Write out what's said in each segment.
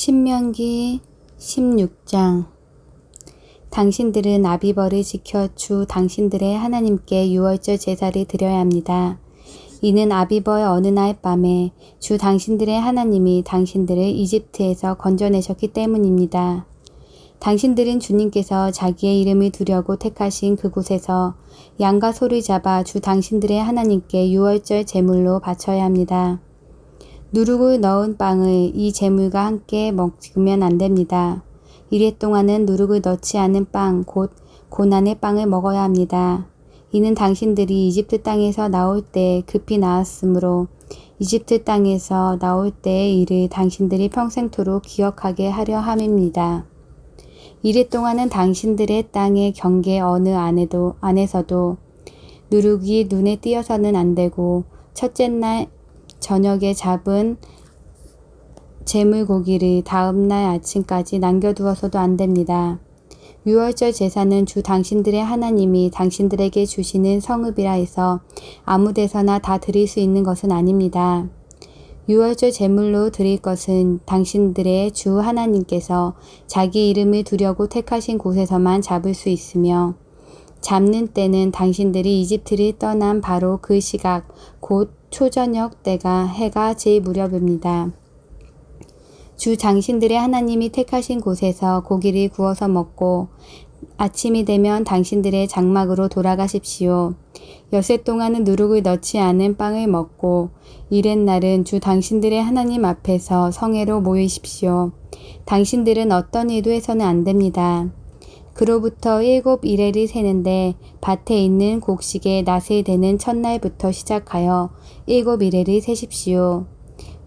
신명기 16장. 당신들은 아비벌을 지켜 주 당신들의 하나님께 유월절 제사를 드려야 합니다. 이는 아비벌 어느 날 밤에 주 당신들의 하나님이 당신들을 이집트에서 건져내셨기 때문입니다. 당신들은 주님께서 자기의 이름을 두려고 택하신 그곳에서 양과 소를 잡아 주 당신들의 하나님께 유월절 제물로 바쳐야 합니다. 누룩을 넣은 빵을 이 제물과 함께 먹으면 안 됩니다. 이래 동안은 누룩을 넣지 않은 빵, 곧 고난의 빵을 먹어야 합니다. 이는 당신들이 이집트 땅에서 나올 때 급히 나왔으므로 이집트 땅에서 나올 때의 일을 당신들이 평생토록 기억하게 하려 함입니다. 이래 동안은 당신들의 땅의 경계 어느 안에서도 누룩이 눈에 띄어서는 안 되고, 첫째 날 저녁에 잡은 제물고기를 다음날 아침까지 남겨두어서도 안 됩니다. 유월절 제사는 주 당신들의 하나님이 당신들에게 주시는 성읍이라 해서 아무 데서나 다 드릴 수 있는 것은 아닙니다. 유월절 제물로 드릴 것은 당신들의 주 하나님께서 자기 이름을 두려고 택하신 곳에서만 잡을 수 있으며, 잡는 때는 당신들이 이집트를 떠난 바로 그 시각, 곧 초저녁 때가 해가 질 무렵입니다. 주 당신들의 하나님이 택하신 곳에서 고기를 구워서 먹고 아침이 되면 당신들의 장막으로 돌아가십시오. 엿새 동안은 누룩을 넣지 않은 빵을 먹고 이렛날은 주 당신들의 하나님 앞에서 성회로 모이십시오. 당신들은 어떤 일도 해서는 안 됩니다. 그로부터 7 이래를 세는데 밭에 있는 곡식의 낫을 되는 첫날부터 시작하여 7 이래를 세십시오.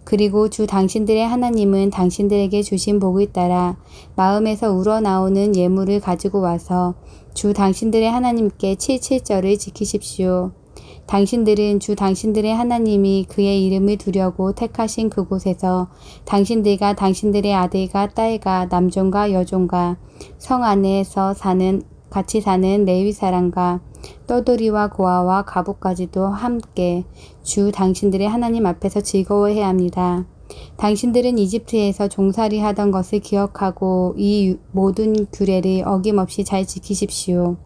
그리고 주 당신들의 하나님은 당신들에게 주신 복을 따라 마음에서 우러나오는 예물을 가지고 와서 주 당신들의 하나님께 7.7절을 지키십시오. 당신들은 주 당신들의 하나님이 그의 이름을 두려고 택하신 그곳에서 당신들과 당신들의 아들과 딸과 남종과 여종과 성 안에서 같이 사는 레위 사람과 떠돌이와 고아와 과부까지도 함께 주 당신들의 하나님 앞에서 즐거워해야 합니다. 당신들은 이집트에서 종살이 하던 것을 기억하고 이 모든 규례를 어김없이 잘 지키십시오.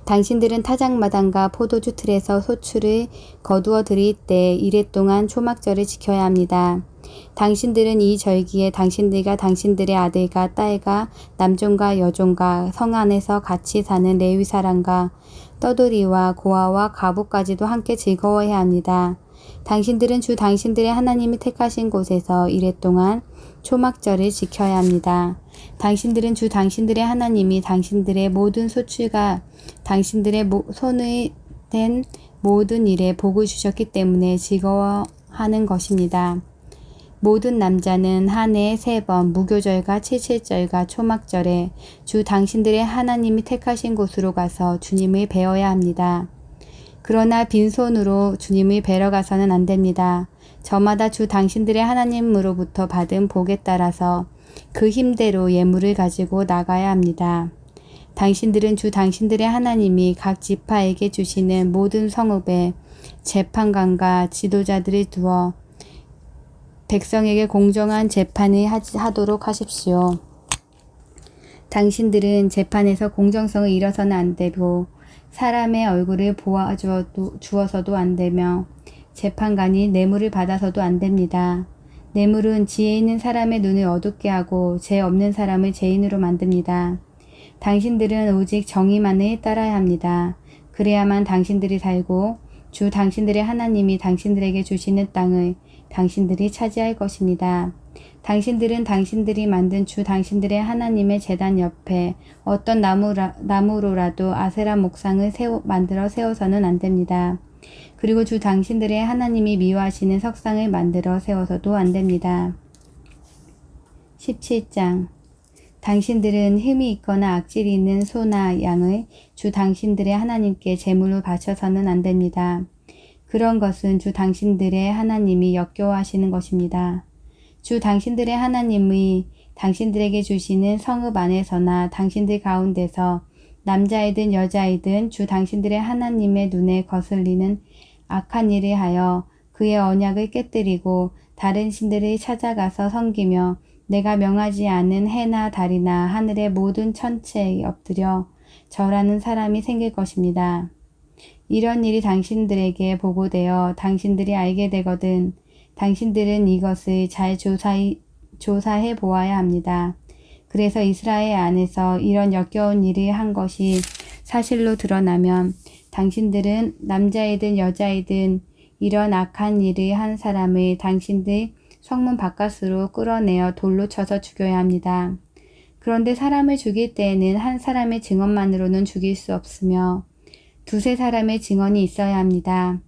당신들은 타작마당과 포도주 틀에서 소출을 거두어 드릴 때 이래 동안 초막절을 지켜야 합니다. 당신들은 이 절기에 당신들과 당신들의 아들과 딸과 남종과 여종과 성 안에서 같이 사는 레위 사람과 떠돌이와 고아와 과부까지도 함께 즐거워해야 합니다. 당신들은 주 당신들의 하나님이 택하신 곳에서 이래 동안 초막절을 지켜야 합니다. 당신들은 주 당신들의 하나님이 당신들의 모든 소출과 당신들의 손의 된 모든 일에 복을 주셨기 때문에 즐거워하는 것입니다. 모든 남자는 한 해에 3번 무교절과 7.7절과 초막절에 주 당신들의 하나님이 택하신 곳으로 가서 주님을 뵈어야 합니다. 그러나 빈손으로 주님을 뵈러 가서는 안 됩니다. 저마다 주 당신들의 하나님으로부터 받은 복에 따라서 그 힘대로 예물을 가지고 나가야 합니다. 당신들은 주 당신들의 하나님이 각 지파에게 주시는 모든 성읍에 재판관과 지도자들을 두어 백성에게 공정한 재판을 하도록 하십시오. 당신들은 재판에서 공정성을 잃어서는 안 되고 사람의 얼굴을 보아주어서도 안 되며 재판관이 뇌물을 받아서도 안 됩니다. 뇌물은 지혜 있는 사람의 눈을 어둡게 하고 죄 없는 사람을 죄인으로 만듭니다. 당신들은 오직 정의만을 따라야 합니다. 그래야만 당신들이 살고 주 당신들의 하나님이 당신들에게 주시는 땅을 당신들이 차지할 것입니다. 당신들은 당신들이 만든 주 당신들의 하나님의 제단 옆에 어떤 나무로라도 아세라 목상을 만들어 세워서는 안 됩니다. 그리고 주 당신들의 하나님이 미워하시는 석상을 만들어 세워서도 안 됩니다. 17장. 당신들은 흠이 있거나 악질이 있는 소나 양을 주 당신들의 하나님께 제물로 바쳐서는 안 됩니다. 그런 것은 주 당신들의 하나님이 역겨워하시는 것입니다. 주 당신들의 하나님이 당신들에게 주시는 성읍 안에서나 당신들 가운데서 남자이든 여자이든 주 당신들의 하나님의 눈에 거슬리는 악한 일을 하여 그의 언약을 깨뜨리고 다른 신들을 찾아가서 섬기며 내가 명하지 않은 해나 달이나 하늘의 모든 천체에 엎드려 절하는 사람이 생길 것입니다. 이런 일이 당신들에게 보고되어 당신들이 알게 되거든 당신들은 이것을 잘 조사해 보아야 합니다. 그래서 이스라엘 안에서 이런 역겨운 일을 한 것이 사실로 드러나면 당신들은 남자이든 여자이든 이런 악한 일을 한 사람을 당신들 성문 바깥으로 끌어내어 돌로 쳐서 죽여야 합니다. 그런데 사람을 죽일 때에는 한 사람의 증언만으로는 죽일 수 없으며 두세 사람의 증언이 있어야 합니다.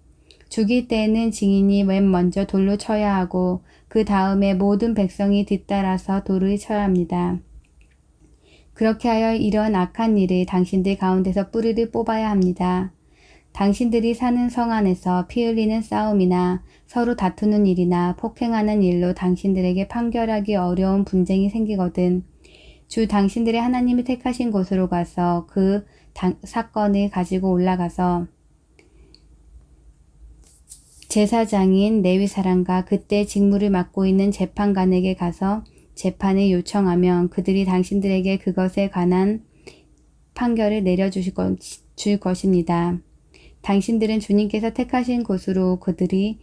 죽일 때에는 증인이 맨 먼저 돌로 쳐야 하고 그 다음에 모든 백성이 뒤따라서 돌을 쳐야 합니다. 그렇게 하여 이런 악한 일을 당신들 가운데서 뿌리를 뽑아야 합니다. 당신들이 사는 성 안에서 피 흘리는 싸움이나 서로 다투는 일이나 폭행하는 일로 당신들에게 판결하기 어려운 분쟁이 생기거든 주 당신들의 하나님이 택하신 곳으로 가서 그 사건을 가지고 올라가서 제사장인 레위 사람과 그때 직무를 맡고 있는 재판관에게 가서 재판을 요청하면 그들이 당신들에게 그것에 관한 판결을 내려주실 것입니다. 당신들은 주님께서 택하신 곳으로 그들이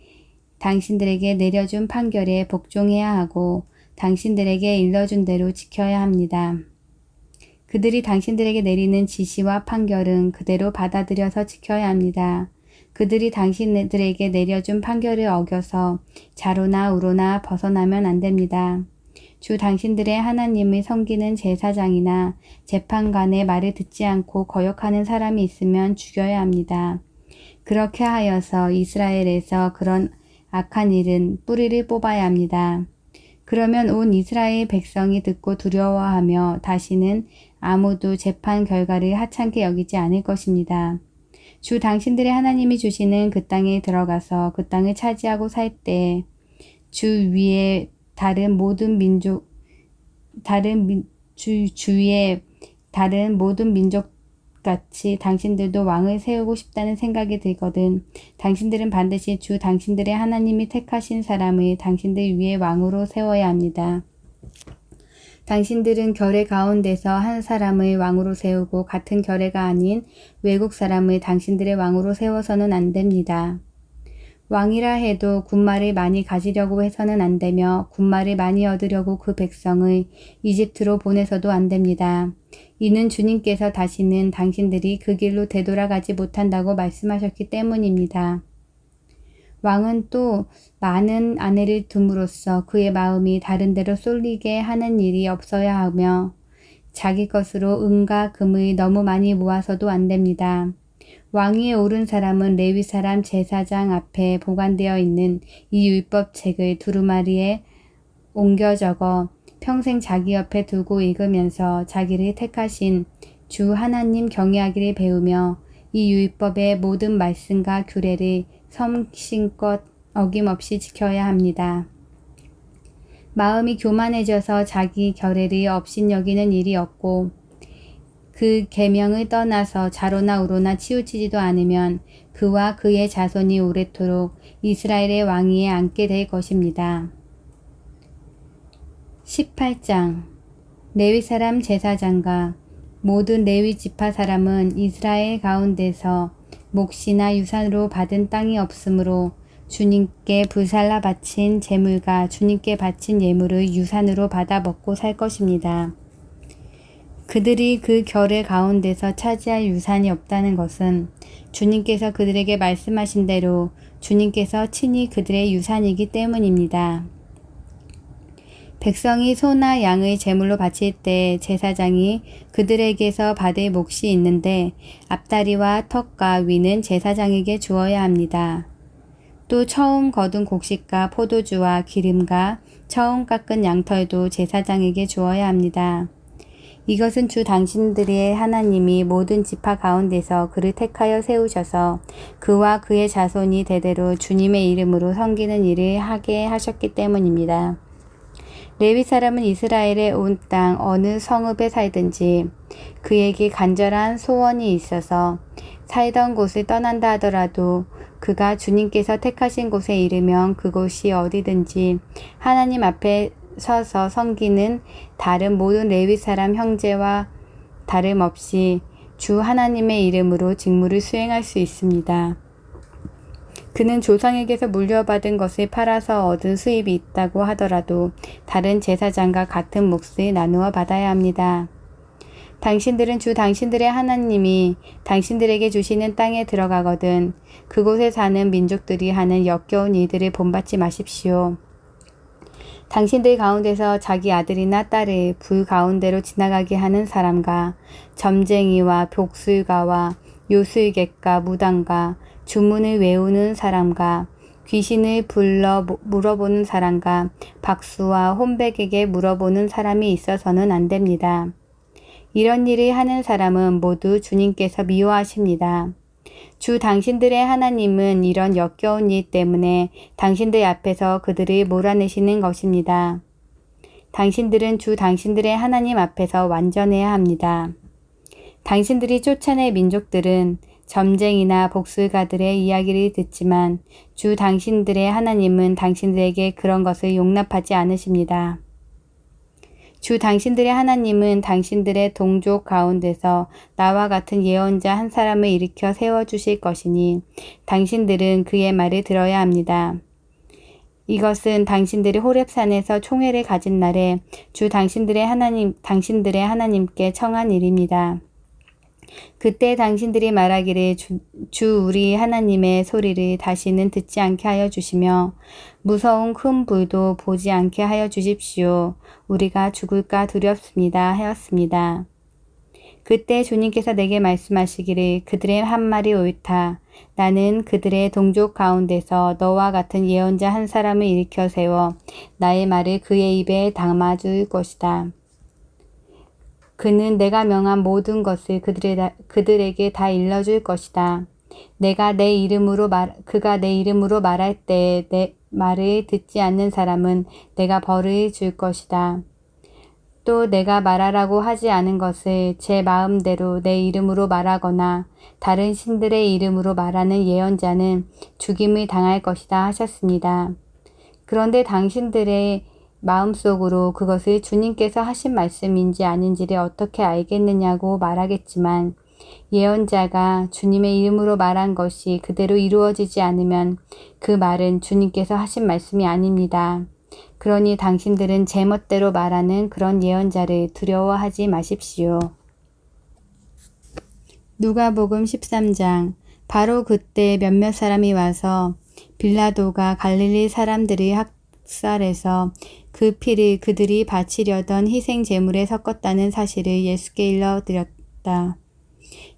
당신들에게 내려준 판결에 복종해야 하고 당신들에게 일러준 대로 지켜야 합니다. 그들이 당신들에게 내리는 지시와 판결은 그대로 받아들여서 지켜야 합니다. 그들이 당신들에게 내려준 판결을 어겨서 좌로나 우로나 벗어나면 안 됩니다. 주 당신들의 하나님을 섬기는 제사장이나 재판관의 말을 듣지 않고 거역하는 사람이 있으면 죽여야 합니다. 그렇게 하여서 이스라엘에서 그런 악한 일은 뿌리를 뽑아야 합니다. 그러면 온 이스라엘 백성이 듣고 두려워하며 다시는 아무도 재판 결과를 하찮게 여기지 않을 것입니다. 주 당신들의 하나님이 주시는 그 땅에 들어가서 그 땅을 차지하고 살 때 주 위에 다른 모든 민족 같이 당신들도 왕을 세우고 싶다는 생각이 들거든 당신들은 반드시 주 당신들의 하나님이 택하신 사람을 당신들 위에 왕으로 세워야 합니다. 당신들은 결의 가운데서 한 사람을 왕으로 세우고 같은 결의가 아닌 외국 사람을 당신들의 왕으로 세워서는 안 됩니다. 왕이라 해도 군말을 많이 가지려고 해서는 안 되며 군말을 많이 얻으려고 그 백성을 이집트로 보내서도 안 됩니다. 이는 주님께서 다시는 당신들이 그 길로 되돌아가지 못한다고 말씀하셨기 때문입니다. 왕은 또 많은 아내를 둠으로써 그의 마음이 다른 데로 쏠리게 하는 일이 없어야 하며 자기 것으로 은과 금을 너무 많이 모아서도 안 됩니다. 왕위에 오른 사람은 레위 사람 제사장 앞에 보관되어 있는 이 율법책을 두루마리에 옮겨 적어 평생 자기 옆에 두고 읽으면서 자기를 택하신 주 하나님 경외하기를 배우며 이 율법의 모든 말씀과 규례를 성심껏 어김없이 지켜야 합니다. 마음이 교만해져서 자기 결의를 업신여기는 일이 없고 그 계명을 떠나서 좌로나 우로나 치우치지도 않으면 그와 그의 자손이 오래도록 이스라엘의 왕위에 앉게 될 것입니다. 18장 레위 사람 제사장과 모든 레위 지파 사람은 이스라엘 가운데서 몫이나 유산으로 받은 땅이 없으므로 주님께 불살라 바친 제물과 주님께 바친 예물을 유산으로 받아 먹고 살 것입니다. 그들이 그 결의 가운데서 차지할 유산이 없다는 것은 주님께서 그들에게 말씀하신 대로 주님께서 친히 그들의 유산이기 때문입니다. 백성이 소나 양의 제물로 바칠 때 제사장이 그들에게서 받을 몫이 있는데 앞다리와 턱과 위는 제사장에게 주어야 합니다. 또 처음 거둔 곡식과 포도주와 기름과 처음 깎은 양털도 제사장에게 주어야 합니다. 이것은 주 당신들의 하나님이 모든 지파 가운데서 그를 택하여 세우셔서 그와 그의 자손이 대대로 주님의 이름으로 섬기는 일을 하게 하셨기 때문입니다. 레위 사람은 이스라엘의 온 땅 어느 성읍에 살든지 그에게 간절한 소원이 있어서 살던 곳을 떠난다 하더라도 그가 주님께서 택하신 곳에 이르면 그곳이 어디든지 하나님 앞에 서서 섬기는 다른 모든 레위 사람 형제와 다름없이 주 하나님의 이름으로 직무를 수행할 수 있습니다. 그는 조상에게서 물려받은 것을 팔아서 얻은 수입이 있다고 하더라도 다른 제사장과 같은 몫을 나누어 받아야 합니다. 당신들은 주 당신들의 하나님이 당신들에게 주시는 땅에 들어가거든 그곳에 사는 민족들이 하는 역겨운 일들을 본받지 마십시오. 당신들 가운데서 자기 아들이나 딸을 불 가운데로 지나가게 하는 사람과 점쟁이와 복술가와 요술객과 무당과 주문을 외우는 사람과 귀신을 불러 물어보는 사람과 박수와 혼백에게 물어보는 사람이 있어서는 안 됩니다. 이런 일을 하는 사람은 모두 주님께서 미워하십니다. 주 당신들의 하나님은 이런 역겨운 일 때문에 당신들 앞에서 그들을 몰아내시는 것입니다. 당신들은 주 당신들의 하나님 앞에서 완전해야 합니다. 당신들이 쫓아낼 민족들은 점쟁이나 복술가들의 이야기를 듣지만 주 당신들의 하나님은 당신들에게 그런 것을 용납하지 않으십니다. 주 당신들의 하나님은 당신들의 동족 가운데서 나와 같은 예언자 한 사람을 일으켜 세워주실 것이니 당신들은 그의 말을 들어야 합니다. 이것은 당신들이 호렙산에서 총회를 가진 날에 주 당신들의 하나님께 청한 일입니다. 그때 당신들이 말하기를 주 우리 하나님의 소리를 다시는 듣지 않게 하여 주시며 무서운 큰 불도 보지 않게 하여 주십시오. 우리가 죽을까 두렵습니다 하였습니다. 그때 주님께서 내게 말씀하시기를 그들의 한 말이 옳다. 나는 그들의 동족 가운데서 너와 같은 예언자 한 사람을 일으켜 세워 나의 말을 그의 입에 담아줄 것이다. 그는 내가 명한 모든 것을 그들에게 다 일러줄 것이다. 그가 내 이름으로 말할 때에 내 말을 듣지 않는 사람은 내가 벌을 줄 것이다. 또 내가 말하라고 하지 않은 것을 제 마음대로 내 이름으로 말하거나 다른 신들의 이름으로 말하는 예언자는 죽임을 당할 것이다 하셨습니다. 그런데 당신들의 마음속으로 그것을 주님께서 하신 말씀인지 아닌지를 어떻게 알겠느냐고 말하겠지만 예언자가 주님의 이름으로 말한 것이 그대로 이루어지지 않으면 그 말은 주님께서 하신 말씀이 아닙니다. 그러니 당신들은 제멋대로 말하는 그런 예언자를 두려워하지 마십시오. 누가복음 13장. 바로 그때 몇몇 사람이 와서 빌라도가 갈릴리 사람들의 학살에서 그 피를 그들이 바치려던 희생 제물에 섞었다는 사실을 예수께 일러드렸다.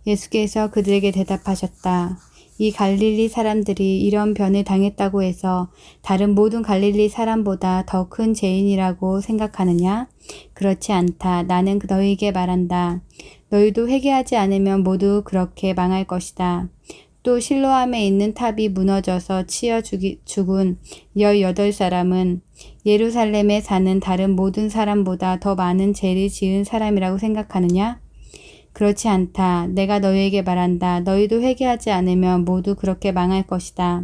예수께서 그들에게 대답하셨다. 이 갈릴리 사람들이 이런 변을 당했다고 해서 다른 모든 갈릴리 사람보다 더 큰 죄인이라고 생각하느냐? 그렇지 않다. 나는 너희에게 말한다. 너희도 회개하지 않으면 모두 그렇게 망할 것이다. 또 실로암에 있는 탑이 무너져서 치여 죽은 18사람은 예루살렘에 사는 다른 모든 사람보다 더 많은 죄를 지은 사람이라고 생각하느냐? 그렇지 않다. 내가 너희에게 말한다. 너희도 회개하지 않으면 모두 그렇게 망할 것이다.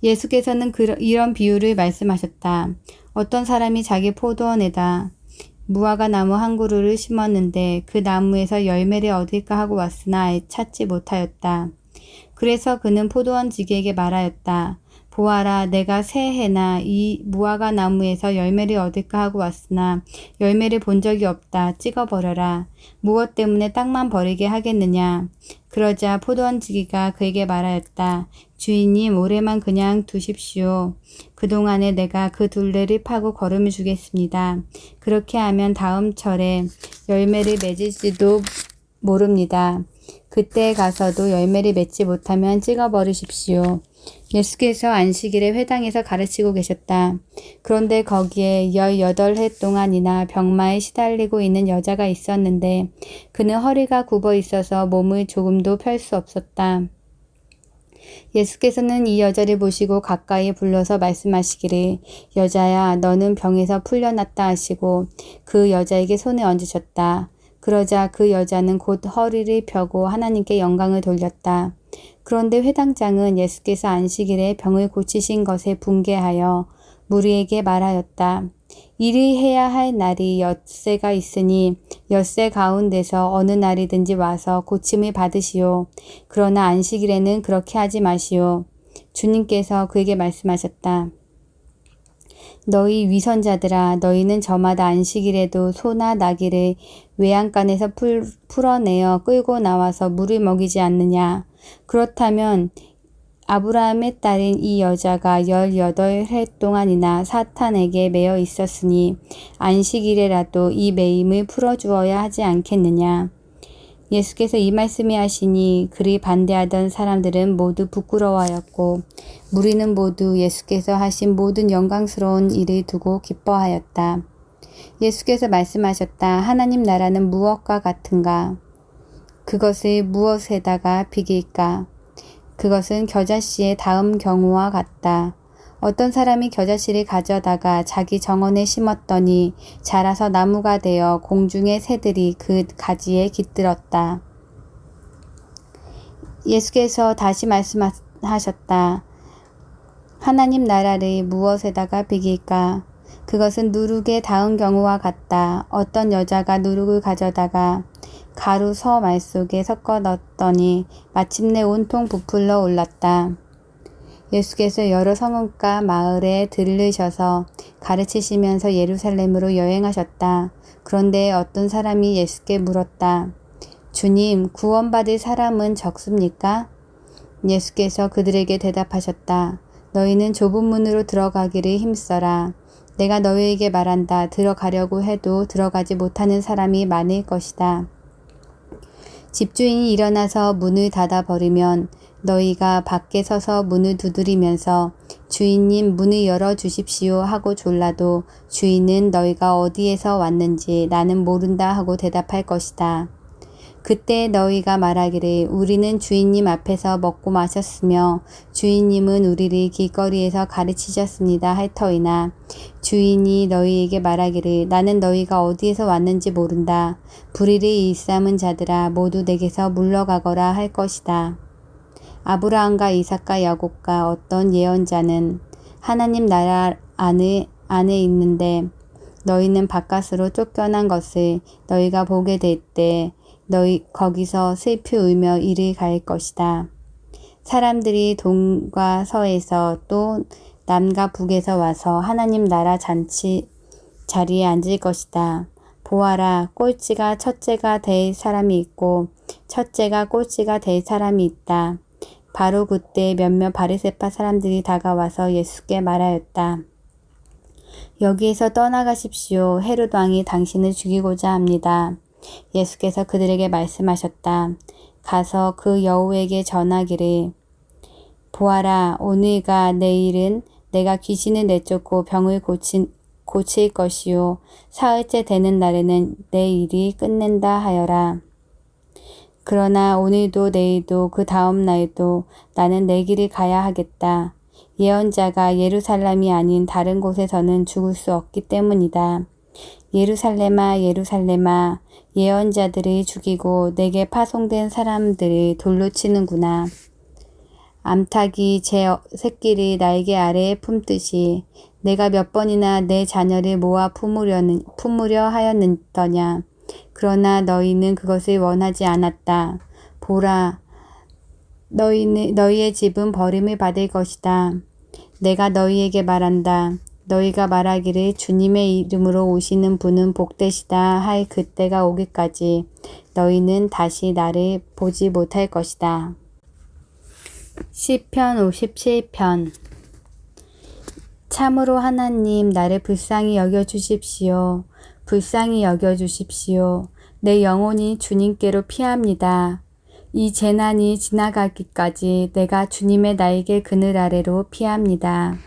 예수께서는 이런 비유를 말씀하셨다. 어떤 사람이 자기 포도원에다 무화과 나무 한 그루를 심었는데 그 나무에서 열매를 얻을까 하고 왔으나 찾지 못하였다. 그래서 그는 포도원 지기에게 말하였다. 보아라, 내가 새해나 이 무화과 나무에서 열매를 얻을까 하고 왔으나 열매를 본 적이 없다. 찍어버려라. 무엇 때문에 땅만 버리게 하겠느냐. 그러자 포도원 지기가 그에게 말하였다. 주인님, 올해만 그냥 두십시오. 그동안에 내가 그 둘레를 파고 거름을 주겠습니다. 그렇게 하면 다음 철에 열매를 맺을지도 모릅니다. 그때 가서도 열매를 맺지 못하면 찍어버리십시오. 예수께서 안식일에 회당에서 가르치고 계셨다. 그런데 거기에 18해 동안이나 병마에 시달리고 있는 여자가 있었는데 그는 허리가 굽어 있어서 몸을 조금도 펼 수 없었다. 예수께서는 이 여자를 보시고 가까이 불러서 말씀하시기를 여자야 너는 병에서 풀려났다 하시고 그 여자에게 손을 얹으셨다. 그러자 그 여자는 곧 허리를 펴고 하나님께 영광을 돌렸다. 그런데 회당장은 예수께서 안식일에 병을 고치신 것에 분개하여 무리에게 말하였다. 이리 해야 할 날이 엿새가 있으니 엿새 가운데서 어느 날이든지 와서 고침을 받으시오. 그러나 안식일에는 그렇게 하지 마시오. 주님께서 그에게 말씀하셨다. 너희 위선자들아 너희는 저마다 안식일에도 소나 나귀를 외양간에서 풀어내어 끌고 나와서 물을 먹이지 않느냐. 그렇다면 아브라함의 딸인 이 여자가 18해 동안이나 사탄에게 매여 있었으니 안식일에라도 이 매임을 풀어주어야 하지 않겠느냐. 예수께서 이 말씀을 하시니 그리 반대하던 사람들은 모두 부끄러워하였고 무리는 모두 예수께서 하신 모든 영광스러운 일을 두고 기뻐하였다. 예수께서 말씀하셨다. 하나님 나라는 무엇과 같은가? 그것을 무엇에다가 비길까? 그것은 겨자씨의 다음 경우와 같다. 어떤 사람이 겨자씨를 가져다가 자기 정원에 심었더니 자라서 나무가 되어 공중의 새들이 그 가지에 깃들었다. 예수께서 다시 말씀하셨다. 하나님 나라를 무엇에다가 비길까? 그것은 누룩의 다음 경우와 같다. 어떤 여자가 누룩을 가져다가 가루 서말 속에 섞어 넣었더니 마침내 온통 부풀러 올랐다. 예수께서 여러 성읍과 마을에 들르셔서 가르치시면서 예루살렘으로 여행하셨다. 그런데 어떤 사람이 예수께 물었다. 주님, 구원받을 사람은 적습니까? 예수께서 그들에게 대답하셨다. 너희는 좁은 문으로 들어가기를 힘써라. 내가 너희에게 말한다. 들어가려고 해도 들어가지 못하는 사람이 많을 것이다. 집주인이 일어나서 문을 닫아버리면 너희가 밖에 서서 문을 두드리면서 주인님 문을 열어주십시오 하고 졸라도 주인은 너희가 어디에서 왔는지 나는 모른다 하고 대답할 것이다. 그때 너희가 말하기를 우리는 주인님 앞에서 먹고 마셨으며 주인님은 우리를 길거리에서 가르치셨습니다 할 터이나 주인이 너희에게 말하기를 나는 너희가 어디에서 왔는지 모른다. 불의를 일삼은 자들아 모두 내게서 물러가거라 할 것이다. 아브라함과 이삭과 야곱과 어떤 예언자는 하나님 나라 안에 있는데 너희는 바깥으로 쫓겨난 것을 너희가 보게 될 때 너희 거기서 슬피 울며 이를 갈 것이다. 사람들이 동과 서에서 또 남과 북에서 와서 하나님 나라 잔치 자리에 앉을 것이다. 보아라, 꼴찌가 첫째가 될 사람이 있고 첫째가 꼴찌가 될 사람이 있다. 바로 그때 몇몇 바리새파 사람들이 다가와서 예수께 말하였다. 여기에서 떠나가십시오. 헤롯 왕이 당신을 죽이고자 합니다. 예수께서 그들에게 말씀하셨다. 가서 그 여우에게 전하기를 보아라 오늘과 내일은 내가 귀신을 내쫓고 병을 고칠 것이요 사흘째 되는 날에는 내 일이 끝낸다 하여라. 그러나 오늘도 내일도 그 다음 날도 나는 내 길을 가야 하겠다. 예언자가 예루살렘이 아닌 다른 곳에서는 죽을 수 없기 때문이다. 예루살렘아 예루살렘아 예언자들을 죽이고 내게 파송된 사람들을 돌로 치는구나. 암탉이 제 새끼를 날개 아래에 품듯이 내가 몇 번이나 내 자녀를 모아 품으려 하였느냐. 그러나 너희는 그것을 원하지 않았다. 보라, 너희의 집은 버림을 받을 것이다. 내가 너희에게 말한다. 너희가 말하기를 주님의 이름으로 오시는 분은 복되시다 할 그때가 오기까지 너희는 다시 나를 보지 못할 것이다. 시편 57편. 참으로 하나님 나를 불쌍히 여겨주십시오. 불쌍히 여겨주십시오. 내 영혼이 주님께로 피합니다. 이 재난이 지나가기까지 내가 주님의 날개 그늘 아래로 피합니다.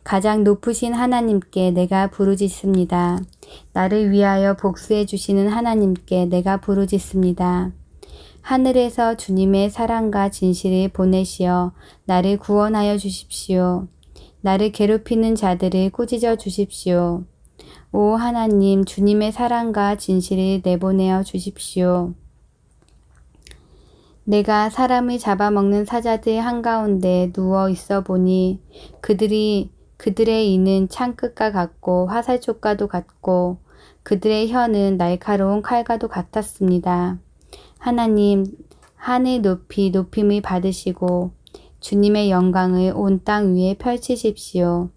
가장 높으신 하나님께 내가 부르짖습니다. 나를 위하여 복수해 주시는 하나님께 내가 부르짖습니다. 하늘에서 주님의 사랑과 진실을 보내시어 나를 구원하여 주십시오. 나를 괴롭히는 자들을 꾸짖어 주십시오. 오 하나님, 주님의 사랑과 진실을 내보내어 주십시오. 내가 사람을 잡아먹는 사자들 한가운데 누워 있어 보니 그들의 이는 창끝과 같고 화살촉과도 같고 그들의 혀는 날카로운 칼과도 같았습니다. 하나님, 하늘 높이 높임을 받으시고 주님의 영광을 온 땅 위에 펼치십시오.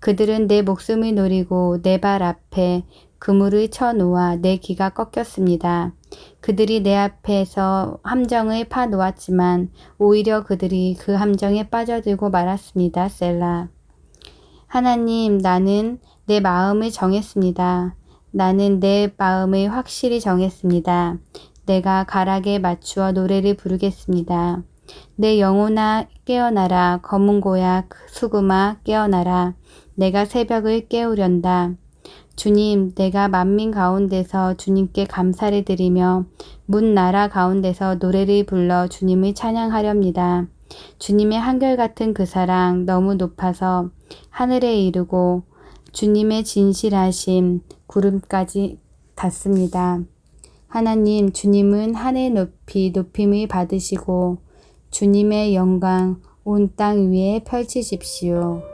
그들은 내 목숨을 노리고 내 발 앞에 그물을 쳐놓아 내 귀가 꺾였습니다. 그들이 내 앞에서 함정을 파놓았지만 오히려 그들이 그 함정에 빠져들고 말았습니다. 셀라. 하나님, 나는 내 마음을 정했습니다. 나는 내 마음을 확실히 정했습니다. 내가 가락에 맞추어 노래를 부르겠습니다. 내 영혼아 깨어나라. 검은 고야 수금아 깨어나라. 내가 새벽을 깨우련다. 주님, 내가 만민 가운데서 주님께 감사를 드리며 문 나라 가운데서 노래를 불러 주님을 찬양하렵니다. 주님의 한결같은 그 사랑 너무 높아서 하늘에 이르고 주님의 진실하심 구름까지 닿습니다. 하나님, 주님은 하늘 높이 높임을 받으시고 주님의 영광 온 땅 위에 펼치십시오.